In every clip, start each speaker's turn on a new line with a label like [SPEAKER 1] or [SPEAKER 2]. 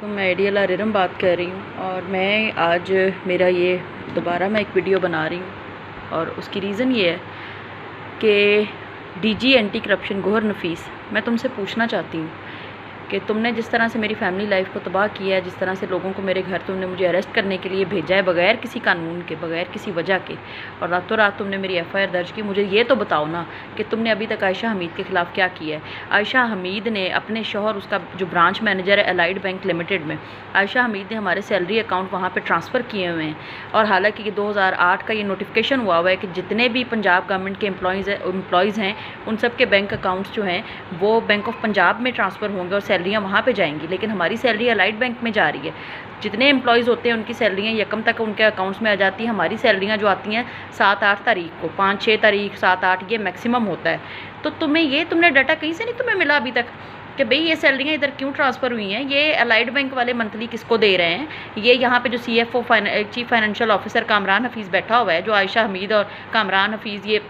[SPEAKER 1] मैं आइडियल आरिरम बात कर रही हूँ और मैं आज मेरा ये दोबारा मैं एक वीडियो बना रही हूँ और उसकी रीज़न ये है कि डीजी एंटी करप्शन गौहर नफीस, मैं तुमसे पूछना चाहती हूँ कि तुमने जिस तरह से मेरी फैमिली लाइफ को तबाह किया है, जिस तरह से लोगों को मेरे घर तुमने मुझे अरेस्ट करने के लिए भेजा है बगैर किसी कानून के, बगैर किसी वजह के, और रातों रात तुमने मेरी एफआईआर दर्ज की। मुझे ये तो बताओ ना कि तुमने अभी तक आयशा हमीद के ख़िलाफ़ क्या किया है। आयशा हमीद ने अपने शौहर, उसका जो ब्रांच मैनेजर है अलाइड बैंक लिमिटेड में, आयशा हमीद ने हमारे सैलरी अकाउंट वहाँ पर ट्रांसफ़र किए हुए हैं। और हालाँकि 2008 का ये नोटिफिकेशन हुआ है कि जितने भी पंजाब गवर्नमेंट के एम्प्लॉयज़ हैं उन सब के बैंक अकाउंट्स जो हैं वो बैंक ऑफ पंजाब में ट्रांसफ़र होंगे और सैलरियाँ वहाँ पे जाएंगी। लेकिन हमारी सैलरी अलाइड बैंक में जा रही है। जितने एम्प्लॉयज़ होते हैं उनकी सैलरियाँ यकम तक उनके अकाउंट्स में आ जाती हैं। हमारी सैलरियाँ जो आती हैं 7-8 तारीख को, 5-6 तारीख, 7-8 ये मैक्सिमम होता है। तो तुमने डाटा कहीं से नहीं तुम्हें मिला अभी तक कि भाई ये सैलरियाँ इधर क्यों ट्रांसफ़र हुई हैं, ये अलाइड बैंक वाले मंथली किसको दे रहे हैं। ये यहाँ पे जो CFO chief financial officer Kamran Hafeez बैठा हुआ है, जो आयशा हमीद और कामरान हफीज़ ये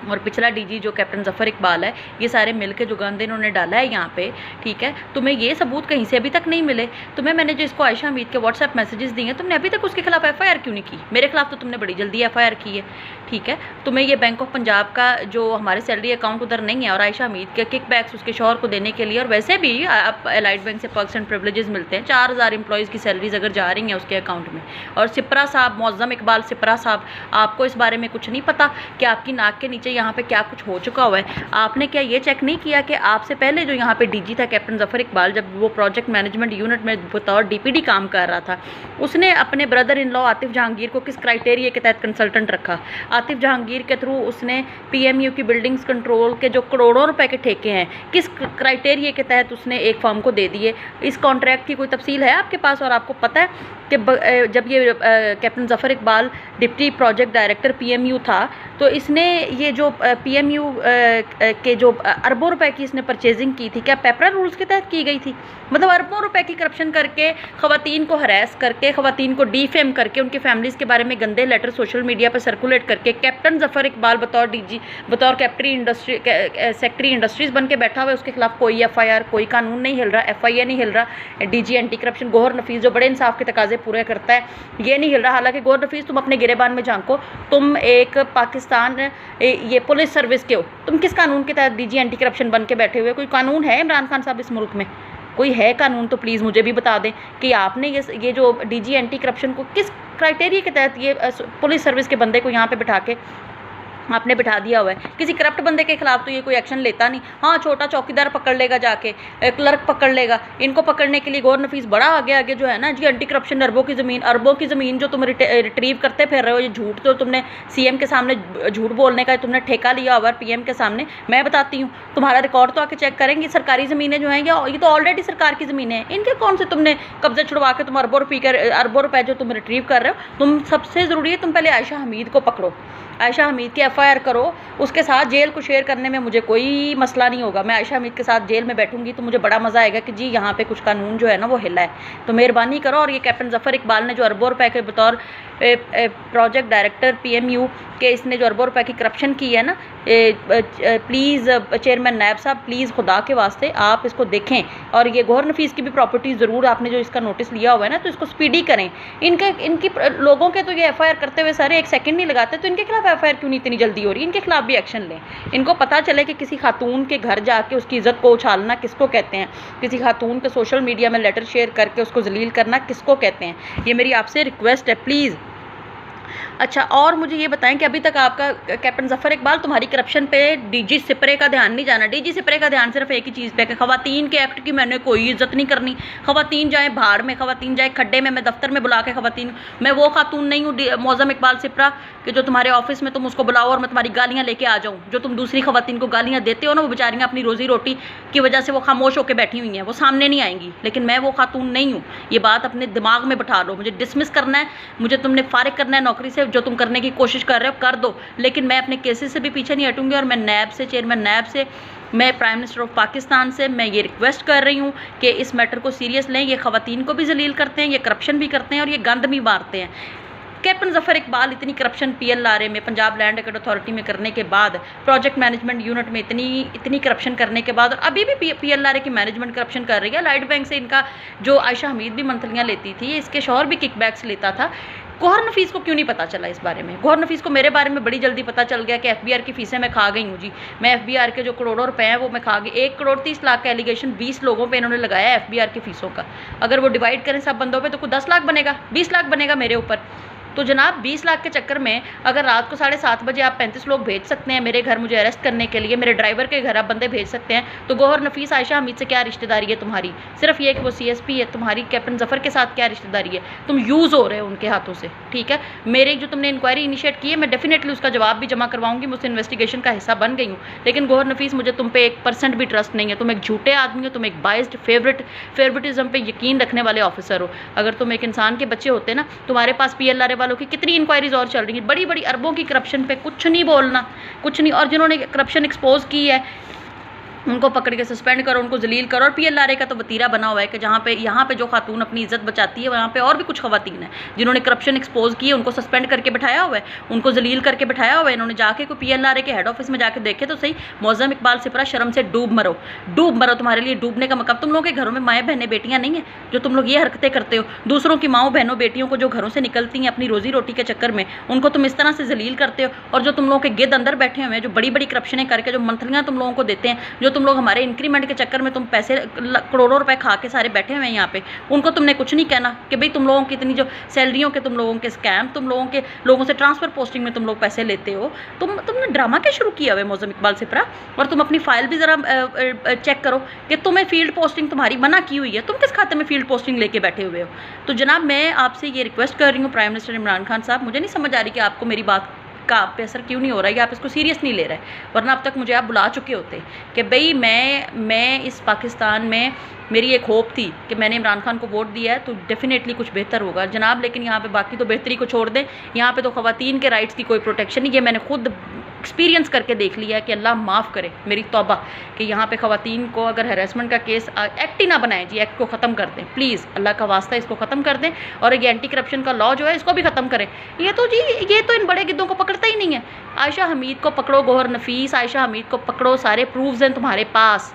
[SPEAKER 1] और पिछला डीजी जो कैप्टन ज़फ़र इकबाल है, ये सारे मिलके जो गंद इन्होंने डाला है यहाँ पे, ठीक है। तुम्हें ये सबूत कहीं से अभी तक नहीं मिले। तुम्हें मैंने जो इसको आयशा हमीद के व्हाट्सएप मैसेजेस दिए हैं, तुमने अभी तक उसके खिलाफ एफआईआर क्यों नहीं की। मेरे खिलाफ तो तुमने बड़ी जल्दी एफआईआर की है, ठीक है। तुम्हें ये बैंक ऑफ पंजाब का जो हमारे सैलरी अकाउंट उधर नहीं है और आयशा हमीद के किकबैक्स उसके शौहर को देने के लिए, और वैसे भी आप अलाइड बैंक से पर्क्स एंड प्रिविलेजेस मिलते हैं। 4000 एम्प्लॉयज़ की सैलरीज अगर जा रही हैं उसके अकाउंट में, और सिपरा साहब, मौज़म इकबाल सिपरा साहब, आपको इस बारे में कुछ नहीं पता कि आपकी नाक के नीचे यहाँ पे क्या कुछ हो चुका हुआ है। आपने क्या ये चेक नहीं किया कि आपसे पहले जो यहाँ पे डीजी था कैप्टन ज़फ़र इकबाल, जब वो प्रोजेक्ट मैनेजमेंट यूनिट में बतौर DPD काम कर रहा था, उसने अपने brother in law Atif Jahangir को किस क्राइटेरिया के तहत कंसल्टेंट रखा। आतिफ जहांगीर के थ्रू उसने PMU की बिल्डिंग्स कंट्रोल के जो करोड़ों रुपए के ठेके हैं, किस क्राइटेरिया के तहत उसने एक फर्म को दे दिए। इस कॉन्ट्रैक्ट की कोई तफसील है आपके पास? और आपको पता है कि जब ये captain Zafar Iqbal deputy project director PMU था, तो इसने ये जो PMU के जो अरबों रुपए की इसने परचेजिंग की थी, क्या पेपरा रूल्स के तहत की गई थी? मतलब अरबों रुपए की करप्शन करके, ख़वातीन को हरास करके, ख़वातीन को डिफेम करके, उनकी फैमिलीज़ के बारे में गंदे लेटर सोशल मीडिया पर सर्कुलेट करके, कैप्टन ज़फ़र इकबाल बतौर DG, बतौर सेक्रेटरी इंडस्ट्रीज़ बन के बैठा हुआ है। उसके खिलाफ कोई FIR, कोई कानून नहीं हिल रहा, FIA नहीं हिल रहा। DG एंटी करप्शन गौहर नफीस जो बड़े इंसाफ के तकाजे पूरे करता है, ये नहीं हिल रहा। हालांकि गौहर नफीस, तुम अपने गिरेबान में झांको, तुम एक पाकिस्तान ये पुलिस सर्विस के हो, तुम किस कानून के तहत DG एंटी करप्शन बन के बैठे हुए? कोई कानून है इमरान खान साहब इस मुल्क में? कोई है कानून तो प्लीज़ मुझे भी बता दें कि आपने ये जो DG एंटी करप्शन को किस क्राइटेरिया के तहत ये पुलिस सर्विस के बंदे को यहाँ पे बिठा के आपने बिठा दिया हुआ है। किसी करप्ट बंदे के खिलाफ तो ये कोई एक्शन लेता नहीं। हाँ, छोटा चौकीदार पकड़ लेगा, जाके क्लर्क पकड़ लेगा। इनको पकड़ने के लिए गौहर नफीस बड़ा आगे जो है ना जी, एंटी करप्शन, अरबों की ज़मीन जो तुम रिट्रीव करते फिर रहे हो, ये झूठ तो तुमने CM के सामने झूठ बोलने का तुमने ठेका लिया हुआ है PM के सामने। मैं बताती हूँ, तुम्हारा रिकॉर्ड तो आके चेक करेंगे। सरकारी ज़मीनें जो हैं ये तो ऑलरेडी सरकार की ज़मीनें हैं, इनके कौन से तुमने कब्जे छुड़वा के तुम अरबों रुपए जो तुम रिट्रीव कर रहे हो। तुम सबसे ज़रूरी है तुम पहले आयशा हमीद को पकड़ो, आयशा हमीद की FIR करो। उसके साथ जेल को शेयर करने में मुझे कोई मसला नहीं होगा। मैं आयशा हमीद के साथ जेल में बैठूंगी तो मुझे बड़ा मज़ा आएगा कि जी यहाँ पे कुछ कानून जो है ना वो हिला है। तो मेहरबानी करो। और ये कैप्टन ज़फ़र इकबाल ने जो अरबों रुपए के बतौर प्रोजेक्ट डायरेक्टर PMU के इसने जो अरबों रुपए की करप्शन की है ना, प्लीज़ चेयरमैन नायब साहब, प्लीज़ खुदा के वास्ते आप इसको देखें। और ये गौहर नफीस की भी प्रॉपर्टी ज़रूर, आपने जो इसका नोटिस लिया हुआ है ना, तो इसको स्पीडी करें। इनकी लोगों के तो ये FIR करते हुए सारे 1 सेकंड नहीं लगाते, तो इनके खिलाफ FIR क्यों नहीं इतनी जल्दी हो रही? इनके खिलाफ भी एक्शन लें। इनको पता चले कि किसी खातून के घर जाके उसकी इज़्ज़त को उछालना किसको कहते हैं, किसी खातून के सोशल मीडिया में लेटर शेयर करके उसको जलील करना किसको कहते हैं। ये मेरी आपसे रिक्वेस्ट है, प्लीज़। अच्छा, और मुझे ये बताएं कि अभी तक आपका कैप्टन ज़फ़र इकबाल, तुम्हारी करप्शन पे DG सिपरे का ध्यान नहीं जाना। DG सिपरे का ध्यान सिर्फ एक ही चीज़ पे है कि ख़वातीन के एक्ट की मैंने कोई इज्जत नहीं करनी। ख़वातीन जाए भाड़ में, ख़वातीन जाए खड्डे में, मैं दफ्तर में बुला के ख़वातीन, मैं वो खातून नहीं हूँ मौज़म इकबाल सिपरा कि जो तुम्हारे ऑफिस में तुम उसको बुलाओ और मैं तुम्हारी गालियाँ लेके आ जाऊँ। जो तुम दूसरी ख़वातीन को गालियाँ देते हो ना, वो बेचारियाँ अपनी रोज़ी रोटी की वजह से वो खामोश होकर बैठी हुई हैं, वो सामने नहीं आएंगी। लेकिन मैं वो खातून नहीं हूँ, ये बात अपने दिमाग में बिठा लो। मुझे डिसमिस करना है, मुझे तुमने फारिग करना है नौकरी से, जो तुम करने की कोशिश कर रहे हो कर दो, लेकिन मैं अपने केसेस से भी पीछे नहीं हटूंगी। और मैं नायब से, चेयरमैन नायब से, मैं प्राइम मिनिस्टर ऑफ पाकिस्तान से मैं ये रिक्वेस्ट कर रही हूँ कि इस मैटर को सीरियस लें। ये ख़वातीन को भी जलील करते हैं, ये करप्शन भी करते हैं और ये गंद भी मारते हैं। कैप्टन जफर इकबाल इतनी करप्शन PLRA में, पंजाब लैंड एक्ट अथॉरिटी में करने के बाद, प्रोजेक्ट मैनेजमेंट यूनिट में इतनी करप्शन करने के बाद, और अभी भी PLRA की मैनेजमेंट करप्शन कर रही है। लाइट बैंक से इनका जो आयशा हमीद भी मंथलियाँ लेती थी, इसके शौहर भी किकबैक्स लेता था। गौहर नफीस को क्यों नहीं पता चला इस बारे में? गौहर नफीस को मेरे बारे में बड़ी जल्दी पता चल गया कि FBR की फीसें मैं खा गई हूँ जी। मैं FBR के जो करोड़ों रुपए हैं वो मैं खा गई। 1 करोड़ 30 लाख का एलिगेशन 20 लोगों पे इन्होंने लगाया FBR की फीसों का। अगर वो डिवाइड करें सब बंदों पे तो कोई 10 लाख बनेगा, 20 लाख बनेगा मेरे ऊपर। तो जनाब 20 लाख के चक्कर में अगर रात को 7:30 बजे आप 35 लोग भेज सकते हैं मेरे घर मुझे अरेस्ट करने के लिए, मेरे ड्राइवर के घर आप बंदे भेज सकते हैं, तो गौहर नफीस आयशा हमीद से क्या रिश्तेदारी है तुम्हारी? सिर्फ ये कि वो CSP है, तुम्हारी कैप्टन जफर के साथ क्या रिश्तेदारी है? तुम यूज़ हो रहे हो उनके हाथों से, ठीक है। मेरे जो तुमने इंक्वायरी इनिशिएट की है, मैं डेफिनेटली उसका जवाब भी जमा करवाऊंगी, मुझसे इन्वेस्टिगेशन का हिस्सा बन गई हूँ। लेकिन गौहर नफीस मुझे तुम पे 1% भी ट्रस्ट नहीं है। तुम एक झूठे आदमी हो, तुम एक बाइस्ड फेवरेटिज्म पे यकीन रखने वाले ऑफिसर हो। अगर तुम एक इंसान के बच्चे होते ना, तुम्हारे पास PLRA वालों की कितनी इंक्वायरी और चल रही है, बड़ी बड़ी अरबों की करप्शन पे कुछ नहीं बोलना, कुछ नहीं। और जिन्होंने करप्शन एक्सपोज की है उनको पकड़ के सस्पेंड करो, उनको जलील करो। और PLRA का तो वतीरा बना हुआ है कि जहाँ पे यहाँ पे जो खातून अपनी इज्जत बचाती है, वहाँ पे और भी कुछ खवातीन हैं जिन्होंने करप्शन एक्सपोज की है, उनको सस्पेंड करके बैठाया हुआ है, उनको जलील करके बैठाया हुआ है। इन्होंने जाके कोई PLRA के हेड ऑफिस में जाके देखे तो सही। मौजम इकबाल सिपरा, शर्म से डूब मरो, डूब मरो। तुम्हारे लिए डूबने का मकाम। तुम लोगों के घरों में माएँ बहनें बेटियाँ नहीं हैं जो तुम लोग ये हरकतें करते हो? दूसरों की माओ बहनों बेटियों को जो घरों से निकलती हैं अपनी रोजी रोटी के चक्कर में, उनको तुम इस तरह से जलील करते हो। और जो तुम लोगों के गिद्ध अंदर बैठे हुए हैं, जो बड़ी बड़ी करप्शनें करके जो मंथलियाँ तुम लोगों को देते हैं, जो तुम लोग हमारे इंक्रीमेंट के चक्कर में तुम पैसे करोड़ों रुपए खा के सारे बैठे हुए हैं यहाँ पे, उनको तुमने कुछ नहीं कहना कि भाई तुम लोगों की इतनी जो सैलरियों के तुम लोगों के स्कैम, तुम लोगों से ट्रांसफर पोस्टिंग में तुम लोग पैसे लेते हो। तुमने ड्रामा क्या शुरू किया हुआ है मौजम इकबाल सिपरा? और तुम अपनी फाइल भी जरा चेक करो कि तुम्हें फील्ड पोस्टिंग तुम्हारी मना की हुई है। तुम किस खाते में फील्ड पोस्टिंग लेके बैठे हुए हो? तो जनाब मैं आपसे ये रिक्वेस्ट कर रही हूँ प्राइम मिनिस्टर इमरान खान साहब, मुझे नहीं समझ आ रही कि आपको मेरी बात का आप पे असर क्यों नहीं हो रहा है, या आप इसको सीरियस नहीं ले रहे, वरना अब तक मुझे आप बुला चुके होते कि भाई मैं इस पाकिस्तान में, मेरी एक होप थी कि मैंने इमरान खान को वोट दिया है तो डेफिनेटली कुछ बेहतर होगा जनाब। लेकिन यहाँ पे बाकी तो बेहतरी को छोड़ दें, यहाँ पे तो ख़वातीन के राइट्स की कोई प्रोटेक्शन नहीं है। मैंने खुद एक्सपीरियंस करके देख लिया है कि अल्लाह माफ़ करे मेरी तौबा कि यहाँ पे ख़वातीन को अगर हैरेसमेंट का केस एक्ट ही ना बनाएं जी, एक्ट को ख़त्म कर दें प्लीज़, अल्लाह का वास्ता इसको ख़त्म कर दें। और ये एंटी करप्शन का लॉ जो है इसको भी ख़त्म करें। ये तो इन बड़े गिद्धों को पकड़ता ही नहीं है। आयशा हमीद को पकड़ो, गौहर नफीस, आयशा हमीद को पकड़ो, सारे प्रूफ्स हैं तुम्हारे पास।